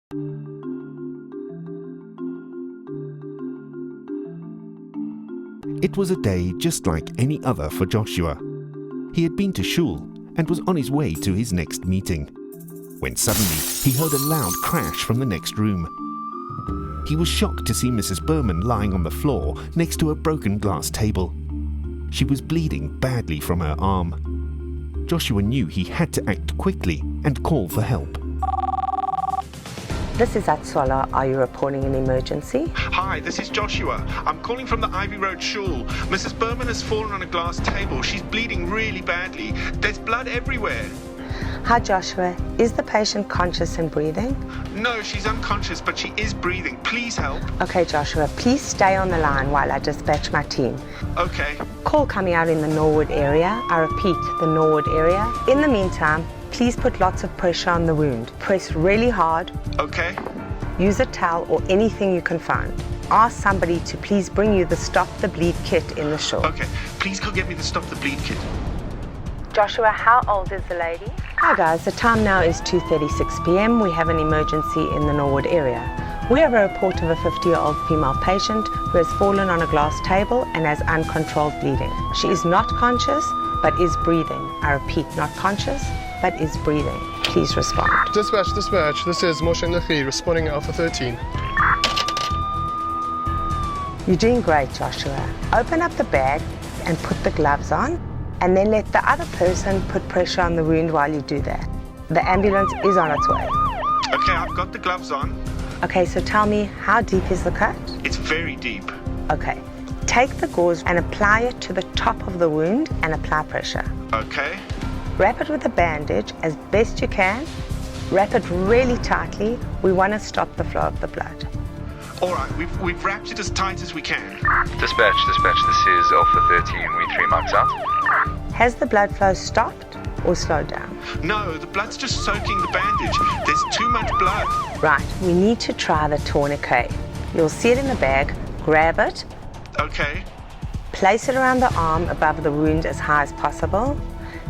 It was a day just like any other for Joshua. He had been to shul and was on his way to his next meeting, when suddenly he heard a loud crash from the next room. He was shocked to see Mrs. Berman lying on the floor next to a broken glass table. She was bleeding badly from her arm. Joshua knew he had to act quickly and call for help. This is Hatzolah. Are you reporting an emergency? Hi, this is Joshua. I'm calling from the Ivy Road Shul. Mrs. Berman has fallen on a glass table. She's bleeding really badly. There's blood everywhere. Hi Joshua, is the patient conscious and breathing? No, she's unconscious, but she is breathing. Please help. Okay Joshua, please stay on the line while I dispatch my team. Okay. Call coming out in the Norwood area. I repeat, the Norwood area. In the meantime, please put lots of pressure on the wound. Press really hard. Okay. Use a towel or anything you can find. Ask somebody to please bring you the Stop the Bleed kit in the shul. Okay, please go get me the Stop the Bleed kit. Joshua, how old is the lady? Hi guys, the time now is 2:36 p.m. We have an emergency in the Norwood area. We have a report of a 50-year-old female patient who has fallen on a glass table and has uncontrolled bleeding. She is not conscious, but is breathing. I repeat, not conscious, but is breathing. Please respond. Dispatch, this is Moshe Lechi responding at Alpha 13. You're doing great, Joshua. Open up the bag and put the gloves on, and then let the other person put pressure on the wound while you do that. The ambulance is on its way. Okay, I've got the gloves on. Okay, so tell me, how deep is the cut? It's very deep. Okay, take the gauze and apply it to the top of the wound and apply pressure. Okay. Wrap it with a bandage as best you can. Wrap it really tightly. We want to stop the flow of the blood. All right, we've wrapped it as tight as we can. Dispatch, this is Alpha 13. We're 3 miles out. Has the blood flow stopped or slowed down? No, the blood's just soaking the bandage. There's too much blood. Right, we need to try the tourniquet. You'll see it in the bag. Grab it. Okay. Place it around the arm above the wound as high as possible,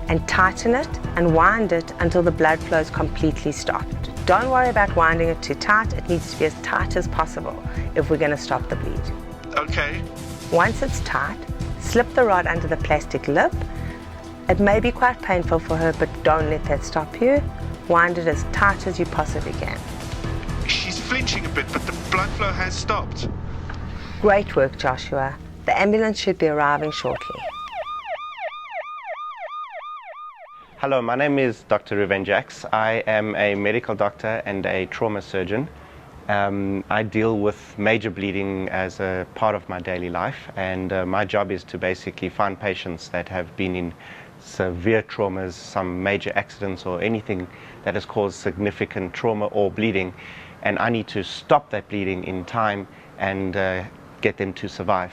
and tighten it and wind it until the blood flow is completely stopped. Don't worry about winding it too tight. It needs to be as tight as possible if we're going to stop the bleed. Okay. Once it's tight, slip the rod under the plastic lip. It may be quite painful for her, but don't let that stop you. Wind it as tight as you possibly can. She's flinching a bit, but the blood flow has stopped. Great work, Joshua. The ambulance should be arriving shortly. Hello, my name is Dr. Ruben Jacks. I am a medical doctor and a trauma surgeon. I deal with major bleeding as a part of my daily life, and my job is to basically find patients that have been in severe traumas, some major accidents or anything that has caused significant trauma or bleeding, and I need to stop that bleeding in time and get them to survive.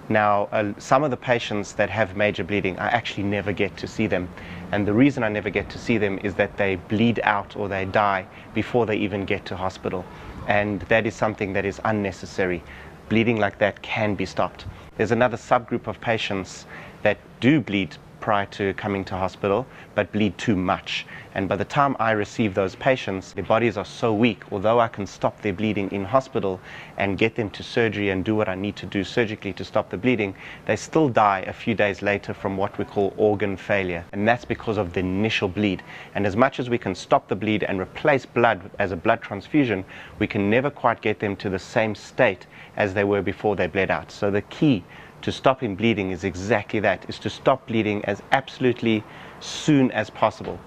Now, some of the patients that have major bleeding, I actually never get to see them. And the reason I never get to see them is that they bleed out or they die before they even get to hospital. And that is something that is unnecessary. Bleeding like that can be stopped. There's another subgroup of patients that do bleed prior to coming to hospital, but bleed too much. And by the time I receive those patients, their bodies are so weak, although I can stop their bleeding in hospital and get them to surgery and do what I need to do surgically to stop the bleeding, they still die a few days later from what we call organ failure. And that's because of the initial bleed. And as much as we can stop the bleed and replace blood as a blood transfusion, we can never quite get them to the same state as they were before they bled out. So the key to stopping bleeding is exactly that, is to stop bleeding as absolutely soon as possible.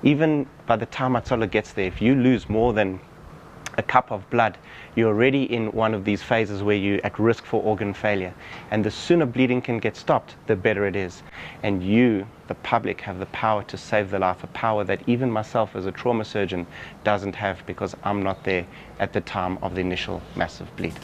Even by the time Hatzolah gets there, if you lose more than a cup of blood, you're already in one of these phases where you're at risk for organ failure. And the sooner bleeding can get stopped, the better it is. And you, the public, have the power to save the life, a power that even myself as a trauma surgeon doesn't have, because I'm not there at the time of the initial massive bleed.